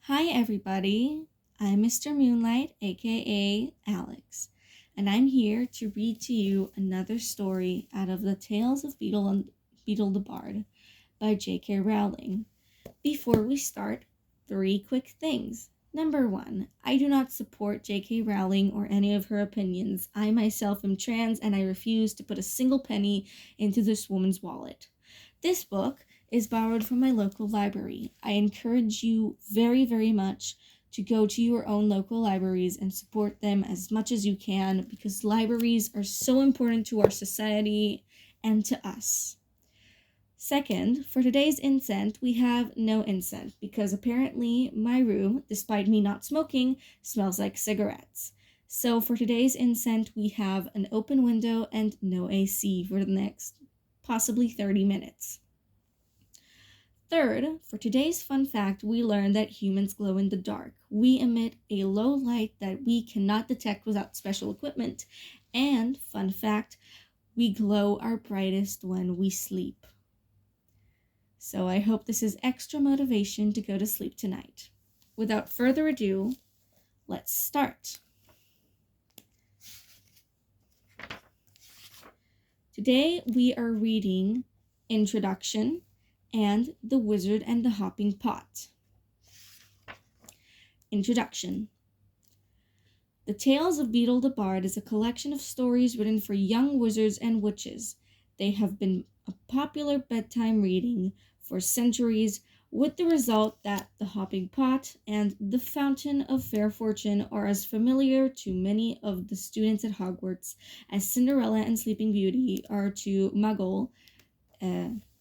Hi, everybody. I'm Mr. Moonlight, aka Alex, and I'm here to read to you another story out of the Tales of Beedle the Bard by J.K. Rowling. Before we start, three quick things. Number one, I do not support J.K. Rowling or any of her opinions. I myself am trans and I refuse to put a single penny into this woman's wallet. This book is borrowed from my local library. I encourage you very, very much to go to your own local libraries and support them as much as you can because libraries are so important to our society and to us. Second, for today's incense, we have no incense because apparently my room, despite me not smoking, smells like cigarettes. So for today's incense, we have an open window and no AC for the next possibly 30 minutes. Third, for today's fun fact, we learned that humans glow in the dark. We emit a low light that we cannot detect without special equipment. And, fun fact, we glow our brightest when we sleep. So I hope this is extra motivation to go to sleep tonight. Without further ado, let's start. Today we are reading Introduction and The Wizard and the Hopping Pot. Introduction. The Tales of Beedle the Bard is a collection of stories written for young wizards and witches. They have been a popular bedtime reading for centuries, with the result that the Hopping Pot and the Fountain of Fair Fortune are as familiar to many of the students at Hogwarts as Cinderella and Sleeping Beauty are to Muggle,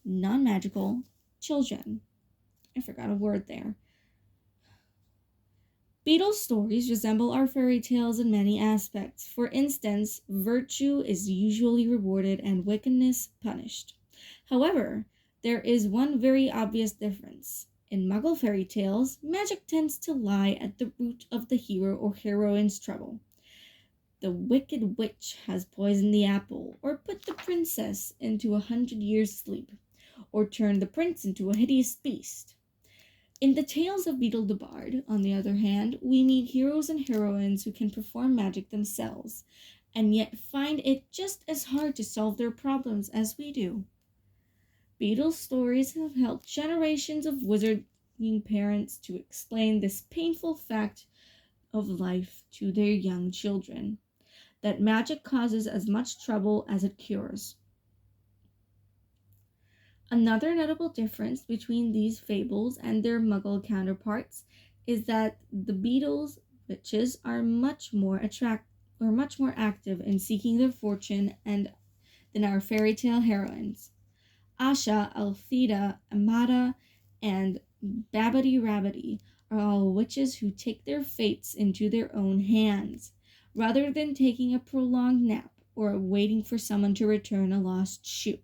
non-magical children. I forgot a word there. Beedle's stories resemble our fairy tales in many aspects. For instance, virtue is usually rewarded and wickedness punished. However, there is one very obvious difference. In Muggle fairy tales, magic tends to lie at the root of the hero or heroine's trouble. The wicked witch has poisoned the apple, or put the princess into 100 years' sleep, or turned the prince into a hideous beast. In the Tales of Beedle the Bard, on the other hand, we meet heroes and heroines who can perform magic themselves, and yet find it just as hard to solve their problems as we do. Beedle's stories have helped generations of wizarding parents to explain this painful fact of life to their young children, that magic causes as much trouble as it cures. Another notable difference between these fables and their Muggle counterparts is that the Beedle's witches are much more active in seeking their fortune than our fairy tale heroines. Asha, Althea, Amada, and Babbity Rabbity are all witches who take their fates into their own hands, rather than taking a prolonged nap or waiting for someone to return a lost shoe.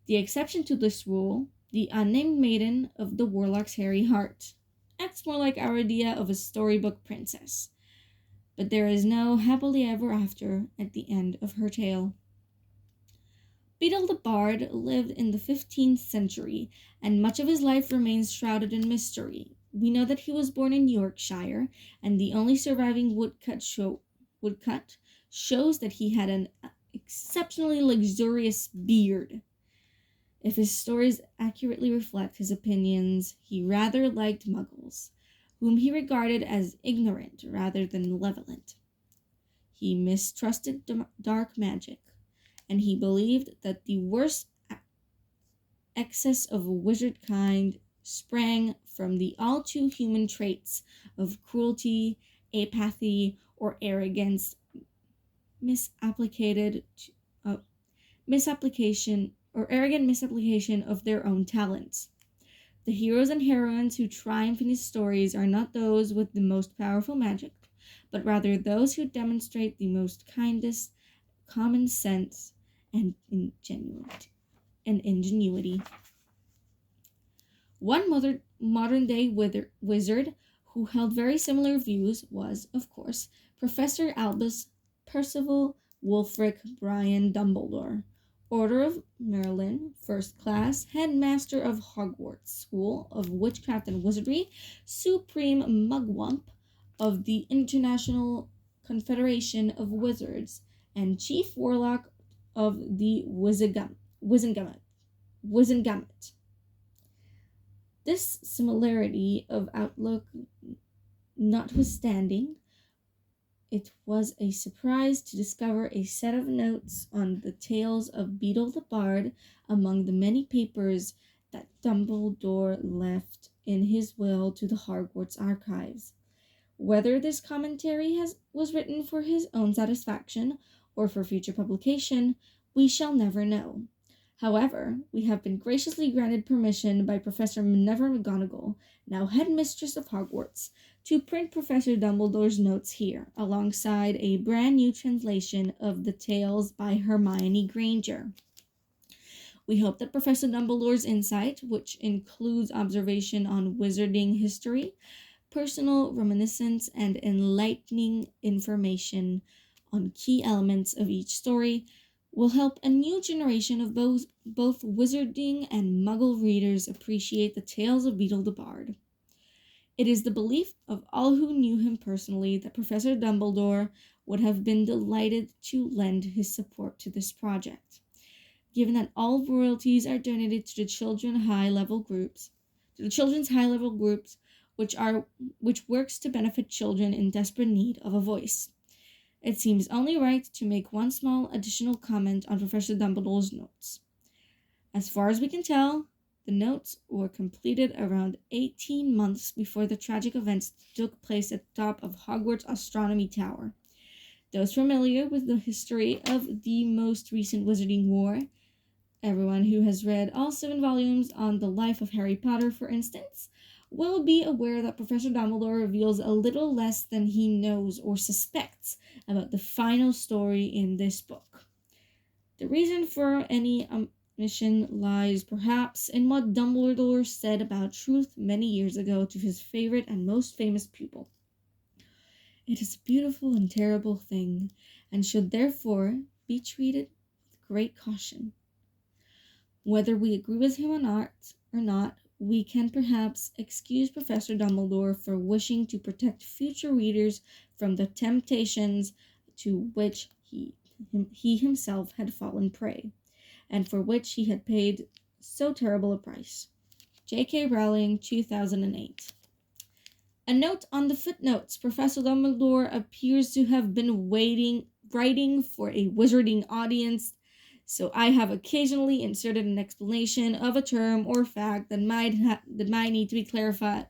The exception to this rule, the unnamed maiden of the warlock's hairy heart, acts more like our idea of a storybook princess. But there is no happily ever after at the end of her tale. Beedle the Bard lived in the 15th century, and much of his life remains shrouded in mystery. We know that he was born in Yorkshire, and the only surviving woodcut shows that he had an exceptionally luxurious beard. If his stories accurately reflect his opinions, he rather liked Muggles, whom he regarded as ignorant rather than malevolent. He mistrusted dark magic, and he believed that the worst excess of wizard kind sprang from the all too human traits of cruelty, apathy, or arrogance, arrogant misapplication of their own talents. The heroes and heroines who triumph in his stories are not those with the most powerful magic, but rather those who demonstrate the most kindest common sense and ingenuity. One modern-day wizard who held very similar views was, of course, Professor Albus Percival Wulfric Brian Dumbledore, Order of Merlin, First Class, Headmaster of Hogwarts School of Witchcraft and Wizardry, Supreme Mugwump of the International Confederation of Wizards, and Chief Warlock of the Wizengamot. This similarity of outlook notwithstanding, it was a surprise to discover a set of notes on the tales of Beedle the Bard among the many papers that Dumbledore left in his will to the Hogwarts archives. Whether this commentary was written for his own satisfaction or for future publication, we shall never know. However, we have been graciously granted permission by Professor Minerva McGonagall, now headmistress of Hogwarts, to print Professor Dumbledore's notes here, alongside a brand new translation of the tales by Hermione Granger. We hope that Professor Dumbledore's insight, which includes observation on wizarding history, personal reminiscence, and enlightening information on key elements of each story, will help a new generation of both wizarding and muggle readers appreciate the tales of Beedle the Bard. It is the belief of all who knew him personally that Professor Dumbledore would have been delighted to lend his support to this project. Given that all royalties are donated to the children's high-level groups, which works to benefit children in desperate need of a voice. It seems only right to make one small additional comment on Professor Dumbledore's notes. As far as we can tell, the notes were completed around 18 months before the tragic events took place at the top of Hogwarts Astronomy Tower. Those familiar with the history of the most recent Wizarding War, everyone who has read all 7 volumes on the life of Harry Potter, for instance, will be aware that Professor Dumbledore reveals a little less than he knows or suspects about the final story in this book. The reason for any omission lies perhaps in what Dumbledore said about truth many years ago to his favorite and most famous pupil. It is a beautiful and terrible thing, and should therefore be treated with great caution. Whether we agree with him or not, we can perhaps excuse Professor Dumbledore for wishing to protect future readers from the temptations to which he himself had fallen prey, and for which he had paid so terrible a price. J.K. Rowling, 2008. A note on the footnotes. Professor Dumbledore appears to have been writing for a wizarding audience, so I have occasionally inserted an explanation of a term or fact that might need to be clarification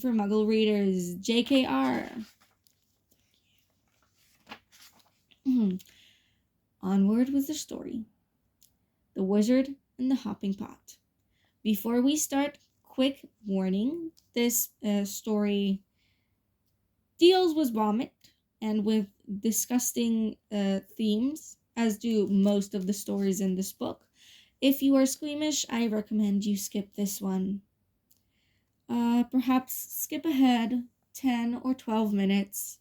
for Muggle readers. JKR. Onward with the story. The Wizard and the Hopping Pot. Before we start, quick warning. This story deals with vomit and with disgusting themes, as do most of the stories in this book. If you are squeamish, I recommend you skip this one. Perhaps skip ahead 10 or 12 minutes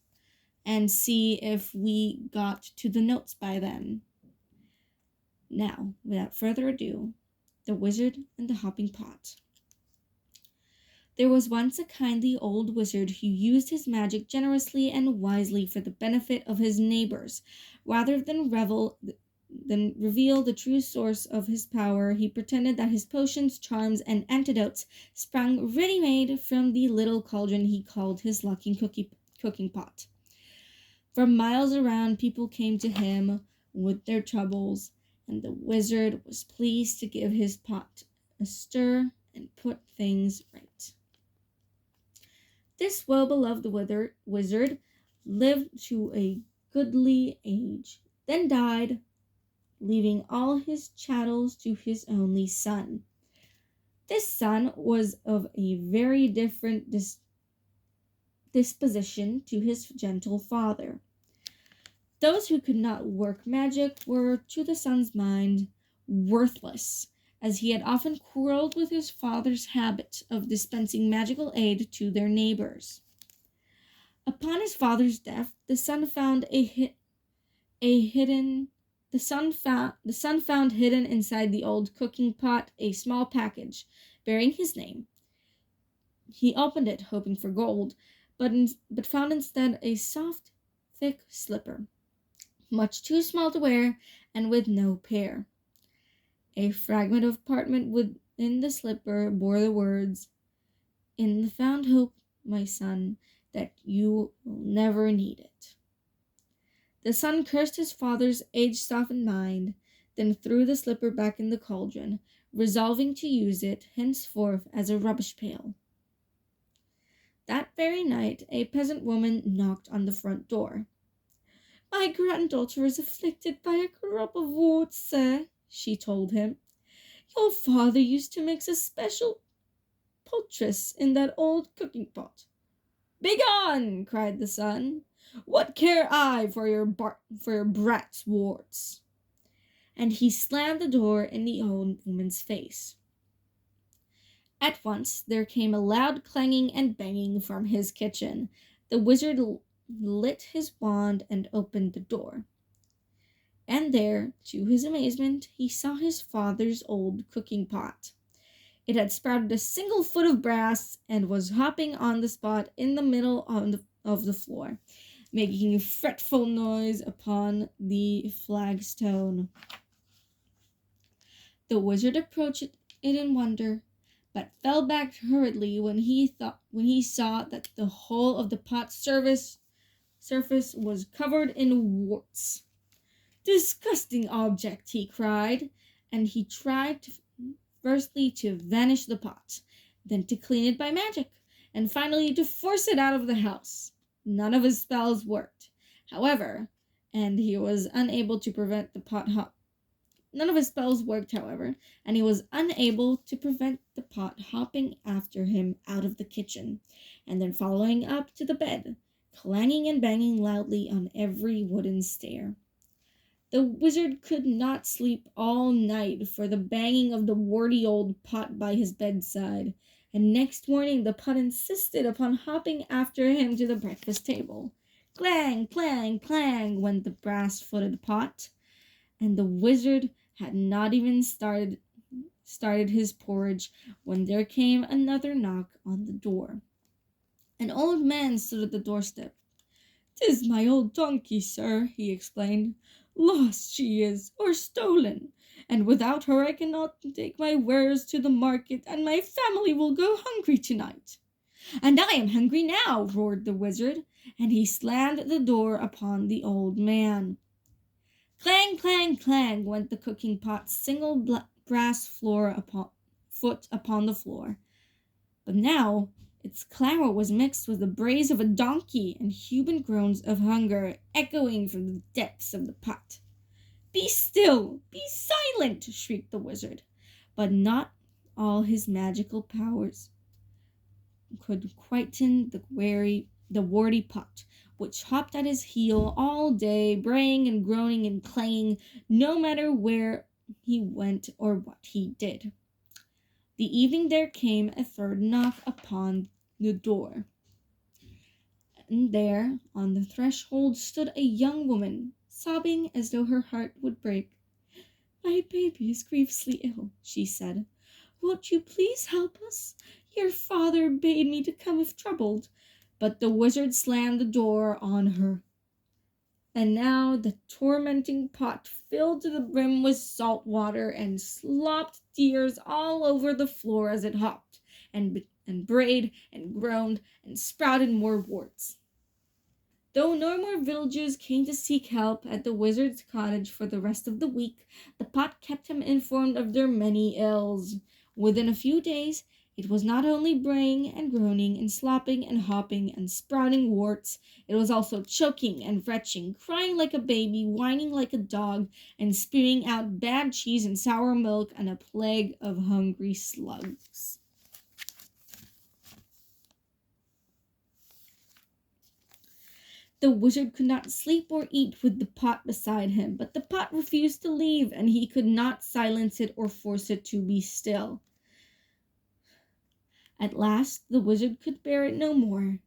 and see if we got to the notes by then. Now, without further ado, The Wizard and the Hopping Pot. There was once a kindly old wizard who used his magic generously and wisely for the benefit of his neighbors. Rather than reveal the true source of his power, he pretended that his potions, charms, and antidotes sprang ready-made from the little cauldron he called his lucky cooking pot. From miles around, people came to him with their troubles, and the wizard was pleased to give his pot a stir and put things right. This well-beloved wizard lived to a goodly age, then died, leaving all his chattels to his only son. This son was of a very different disposition to his gentle father. Those who could not work magic were, to the son's mind, worthless, as he had often quarreled with his father's habit of dispensing magical aid to their neighbors. Upon his father's death, the son found A hidden the son found hidden inside the old cooking pot a small package bearing his name. He opened it, hoping for gold, but found instead a soft, thick slipper, much too small to wear and with no pair. A fragment of parchment within the slipper bore the words, "In the found hope, my son, that you will never need it." The son cursed his father's age-softened mind, then threw the slipper back in the cauldron, resolving to use it henceforth as a rubbish pail. That very night a peasant woman knocked on the front door. "My granddaughter is afflicted by a crop of warts, sir," she told him. "Your father used to make a special poultice in that old cooking pot." "Begone!" cried the son. "What care I for your brat's warts?" And he slammed the door in the old woman's face. At once there came a loud clanging and banging from his kitchen. The wizard lit his wand and opened the door. And there, to his amazement, he saw his father's old cooking pot. It had sprouted a single foot of brass and was hopping on the spot in the middle of the floor, making a fretful noise upon the flagstone. The wizard approached it in wonder, but fell back hurriedly when he saw that the whole of the pot's surface was covered in warts. "Disgusting object!" he cried, and he tried firstly to vanish the pot, then to clean it by magic, and finally to force it out of the house. None of his spells worked, however, and he was unable to prevent the pot hop. None of his spells worked, however, and he was unable to prevent the pot hopping after him out of the kitchen, and then following up to the bed, clanging and banging loudly on every wooden stair. The wizard could not sleep all night for the banging of the warty old pot by his bedside, and next morning the pot insisted upon hopping after him to the breakfast table. Clang, clang, clang went the brass-footed pot, and the wizard had not even started his porridge when there came another knock on the door. An old man stood at the doorstep. "'Tis my old donkey, sir," he explained. "Lost she is, or stolen, and without her I cannot take my wares to the market, and my family will go hungry tonight." "And I am hungry now," roared the wizard, and he slammed the door upon the old man. Clang, clang, clang went the cooking pot's single brass foot upon the floor. But now its clamor was mixed with the brays of a donkey and human groans of hunger echoing from the depths of the pot. "Be still! Be silent!" shrieked the wizard. But not all his magical powers could quieten the warty pot, which hopped at his heel all day, braying and groaning and clanging, no matter where he went or what he did. The evening there came a third knock upon the door, and there on the threshold stood a young woman, sobbing as though her heart would break. "My baby is grievously ill," she said. "Won't you please help us? Your father bade me to come if troubled." But the wizard slammed the door on her. And now the tormenting pot filled to the brim with salt water and slopped tears all over the floor as it hopped and brayed and groaned and sprouted more warts. Though no more villagers came to seek help at the wizard's cottage for the rest of the week, the pot kept him informed of their many ills. Within a few days it was not only braying and groaning and slopping and hopping and sprouting warts, it was also choking and retching, crying like a baby, whining like a dog, and spewing out bad cheese and sour milk and a plague of hungry slugs. The wizard could not sleep or eat with the pot beside him, but the pot refused to leave, and he could not silence it or force it to be still. At last the wizard could bear it no more.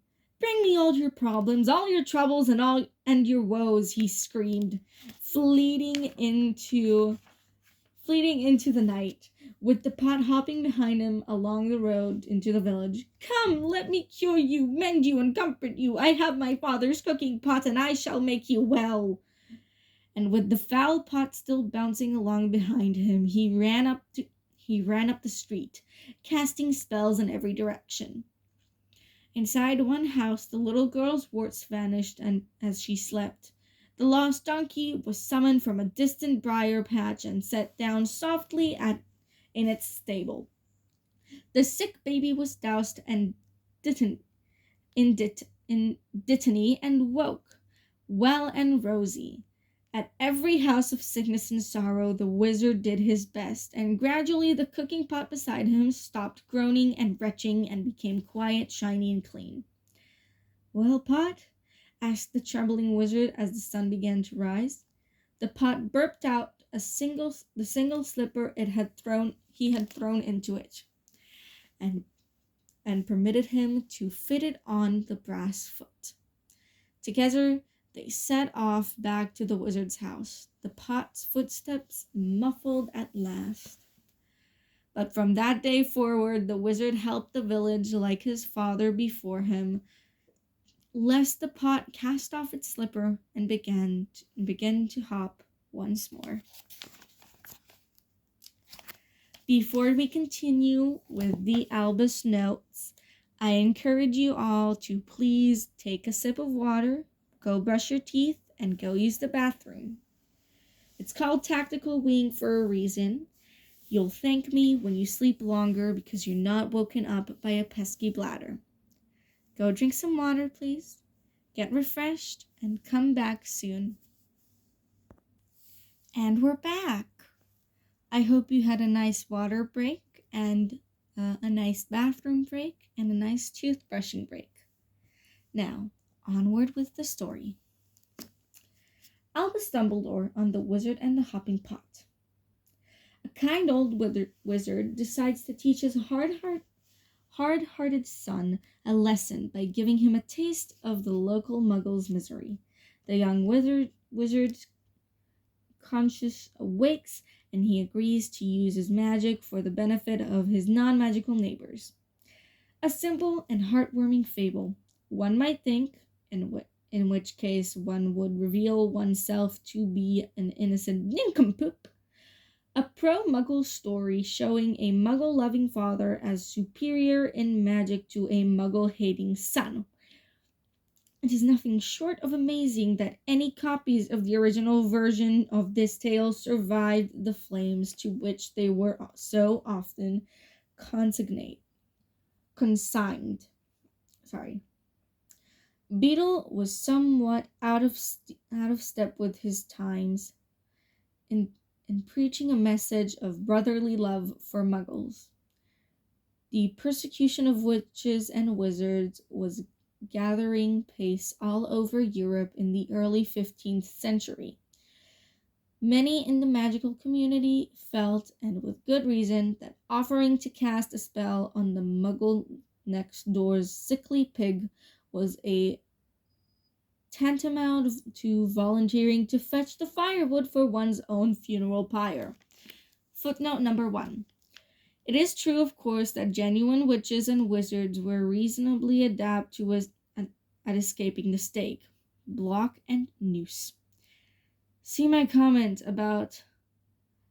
Bring me all your problems, all your troubles, and your woes, he screamed, fleeting into the night, with the pot hopping behind him along the road into the village. Come, let me cure you, mend you, and comfort you. I have my father's cooking pot, and I shall make you well. And with the foul pot still bouncing along behind him, he ran up the street, casting spells in every direction. Inside one house, the little girl's warts vanished, and as she slept, the lost donkey was summoned from a distant briar patch and set down softly in its stable. The sick baby was doused in dittany and woke, well and rosy. At every house of sickness and sorrow, the wizard did his best, and gradually the cooking pot beside him stopped groaning and retching and became quiet, shiny, and clean. Well, Pot? Asked the trembling wizard as the sun began to rise. The pot burped out the single slipper he had thrown into it, and permitted him to fit it on the brass foot. Together they set off back to the wizard's house, the pot's footsteps muffled at last. But from that day forward, the wizard helped the village like his father before him, lest the pot cast off its slipper and begin to hop once more. Before we continue with the Albus notes, I encourage you all to please take a sip of water, go brush your teeth, and go use the bathroom. It's called tactical weeing for a reason. You'll thank me when you sleep longer because you're not woken up by a pesky bladder. Go drink some water, please. Get refreshed and come back soon. And we're back. I hope you had a nice water break and a nice bathroom break and a nice toothbrushing break. Now, onward with the story. Albus Dumbledore on the Wizard and the Hopping Pot. A kind old wizard decides to teach his hard-hearted son a lesson by giving him a taste of the local muggle's misery. The young wizard's conscience awakes, and he agrees to use his magic for the benefit of his non-magical neighbors. A simple and heartwarming fable, one might think, in which case one would reveal oneself to be an innocent nincompoop. A pro-muggle story showing a muggle-loving father as superior in magic to a muggle-hating son. It is nothing short of amazing that any copies of the original version of this tale survived the flames to which they were so often consigned. Beedle was somewhat out of step with his times in preaching a message of brotherly love for muggles. The persecution of witches and wizards was gathering pace all over Europe in the early 15th century. Many in the magical community felt, and with good reason, that offering to cast a spell on the muggle next door's sickly pig was a tantamount to volunteering to fetch the firewood for one's own funeral pyre. Footnote number 1. It is true, of course, that genuine witches and wizards were reasonably adept at escaping the stake, block, and noose. See my comment about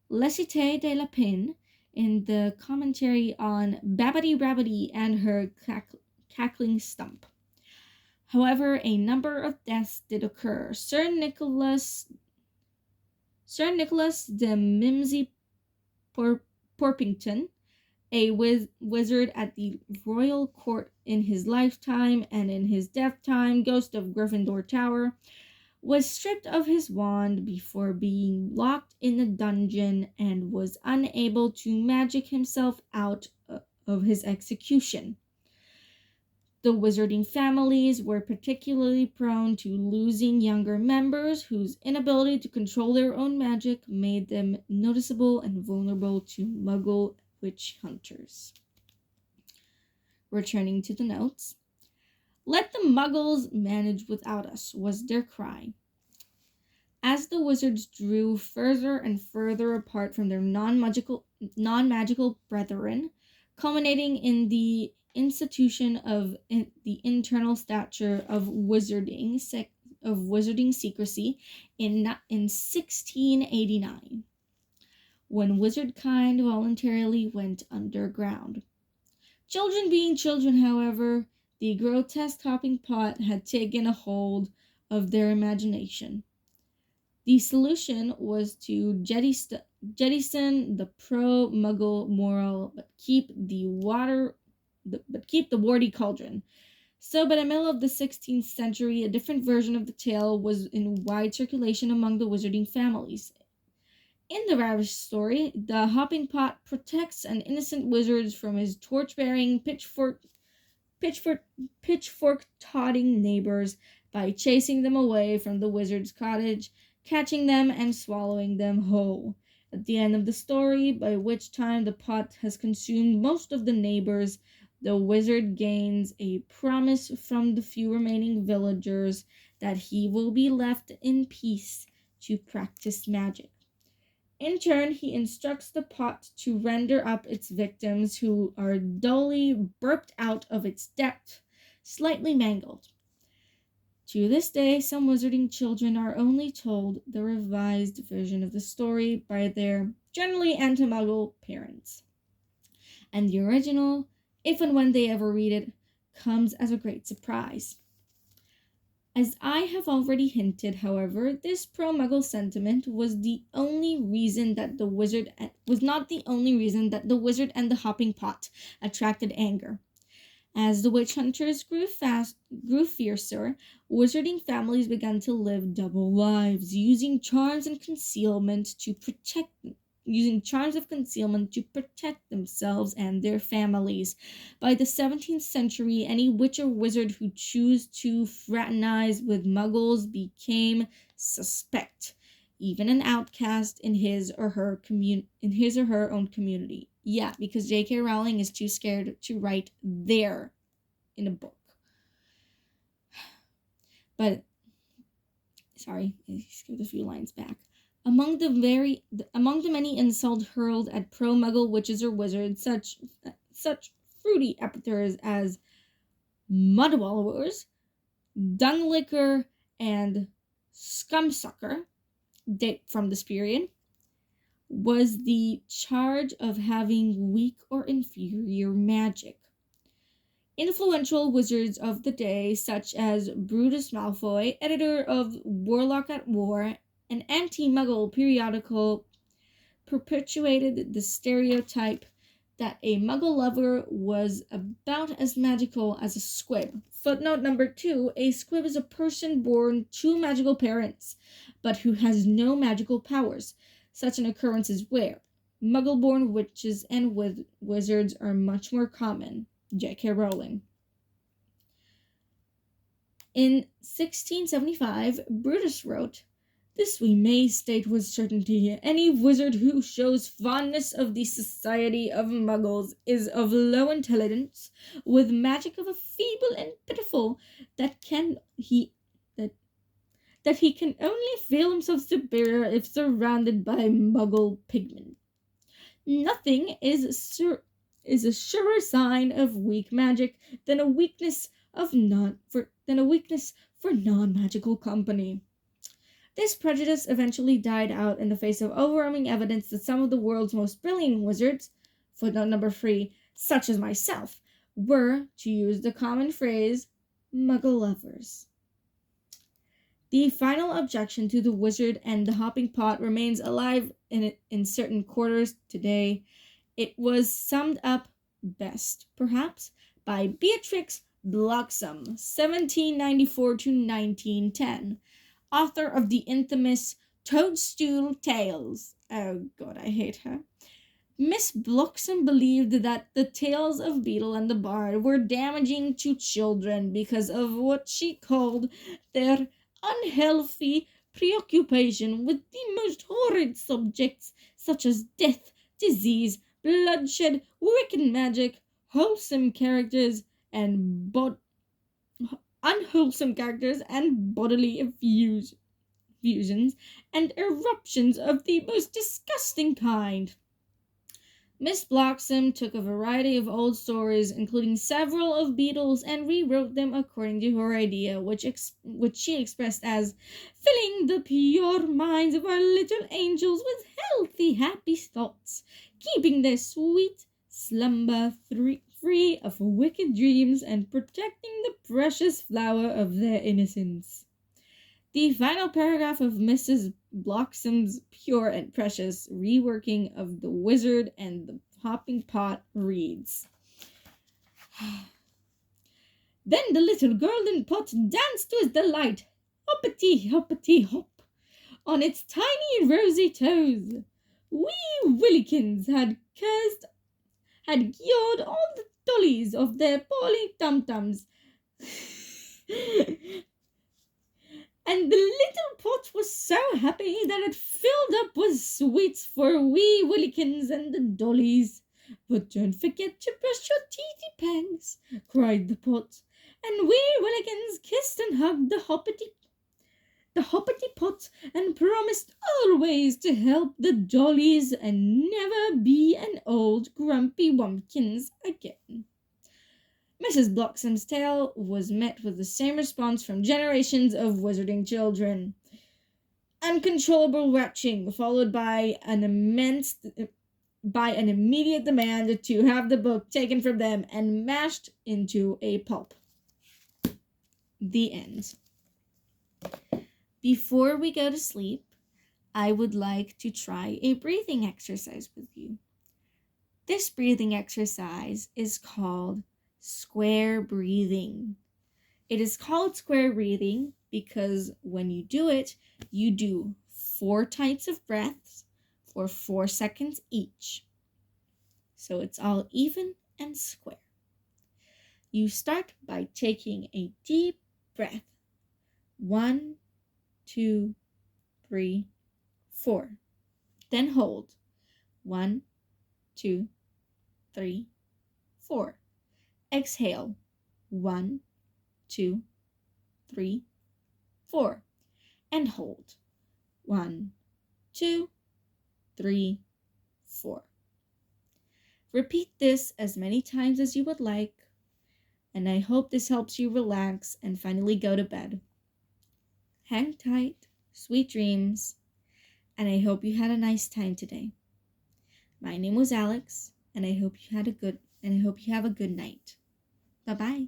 La Cité de la Pin in the commentary on Babbity Rabbity and her cackling stump. However, a number of deaths did occur. Sir Nicholas de Mimsy Porpington, a wizard at the royal court in his lifetime, and in his death time, ghost of Gryffindor Tower, was stripped of his wand before being locked in a dungeon and was unable to magic himself out of his execution. The wizarding families were particularly prone to losing younger members whose inability to control their own magic made them noticeable and vulnerable to muggle witch hunters. Returning to the notes. "Let the muggles manage without us," was their cry. As the wizards drew further and further apart from their non-magical brethren, culminating in the institution of the internal stature of wizarding secrecy in 1689, when wizardkind voluntarily went underground. Children being children, however, the grotesque hopping pot had taken a hold of their imagination. The solution was to jettison the pro-Muggle moral, but keep the warty cauldron. So, by the middle of the 16th century, a different version of the tale was in wide circulation among the wizarding families. In the ravished story, the hopping pot protects an innocent wizard from his torch-bearing, pitchfork, pitchfork-toting neighbors by chasing them away from the wizard's cottage, catching them and swallowing them whole. At the end of the story, by which time the pot has consumed most of the neighbors, the wizard gains a promise from the few remaining villagers that he will be left in peace to practice magic. In turn, he instructs the pot to render up its victims who are dully burped out of its depth, slightly mangled. To this day, some wizarding children are only told the revised version of the story by their generally anti-Muggle parents. And the original, if and when they ever read it, comes as a great surprise. As I have already hinted, however, this pro-Muggle sentiment was not the only reason that the wizard and the hopping pot attracted anger. As the witch hunters grew fiercer, wizarding families began to live double lives, using charms of concealment to protect themselves and their families. By the 17th century, any witch or wizard who chose to fraternize with muggles became suspect, even an outcast in his or her own community. Yeah, because J.K. Rowling is too scared to write there in a book. But sorry, I skipped a few lines back. Among the many insults hurled at pro-Muggle witches or wizards, such fruity epithets as mudwallowers, dunglicker, and scumsucker date from this period, was the charge of having weak or inferior magic. Influential wizards of the day, such as Brutus Malfoy, editor of Warlock at War, an anti-Muggle periodical, perpetuated the stereotype that a Muggle lover was about as magical as a squib. Footnote number 2, a squib is a person born to magical parents, but who has no magical powers. Such an occurrence is rare. Muggle-born witches and wizards are much more common. J.K. Rowling. In 1675, Brutus wrote, "This we may state with certainty, any wizard who shows fondness of the society of muggles is of low intelligence, with magic of a feeble and pitiful, that he can only feel himself superior if surrounded by muggle pigmen. Nothing is a surer sign of weak magic than a weakness for non-magical company." This prejudice eventually died out in the face of overwhelming evidence that some of the world's most brilliant wizards, footnote number 3, such as myself, were, to use the common phrase, Muggle lovers. The final objection to the wizard and the hopping pot remains alive in certain quarters today. It was summed up best, perhaps, by Beatrix Bloxham, 1794 to 1910, author of the infamous Toadstool Tales. Oh God, I hate her. Miss Bloxham believed that the tales of Beedle and the Bard were damaging to children because of what she called their unhealthy preoccupation with the most horrid subjects such as death, disease, bloodshed, wicked magic, wholesome characters, and unwholesome characters and bodily effusions and eruptions of the most disgusting kind. Miss Bloxham took a variety of old stories, including several of Beetle's, and rewrote them according to her idea, which she expressed as filling the pure minds of our little angels with healthy, happy thoughts, keeping their sweet slumber free of wicked dreams, and protecting the precious flower of their innocence. The final paragraph of Mrs. Bloxham's pure and precious reworking of The Wizard and the Hopping Pot reads: Then the little golden pot danced with delight, hoppity hoppity hop, on its tiny rosy toes. Wee Willikins had cured all the dollies of their poorly tum-tums. And the little pot was so happy that it filled up with sweets for wee Willikins and the dollies. But don't forget to brush your teethy pangs, cried the pot, and wee Willikins kissed and hugged the hoppity pot, and promised always to help the dollies and never be an old grumpy wumpkins again. Mrs. Bloxham's tale was met with the same response from generations of wizarding children. Uncontrollable retching, followed by an immediate demand to have the book taken from them and mashed into a pulp. The end. Before we go to sleep, I would like to try a breathing exercise with you. This breathing exercise is called square breathing. It is called square breathing because when you do it, you do 4 types of breaths for 4 seconds each. So it's all even and square. You start by taking a deep breath. 1, 2, 3, 4. Then hold. 1, 2, 3, 4. Exhale. 1, 2, 3, 4. And hold. 1, 2, 3, 4. Repeat this as many times as you would like, and I hope this helps you relax and finally go to bed. Hang tight, sweet dreams, and I hope you had a nice time today. My name was Alex, and I hope you have a good night. Bye-bye.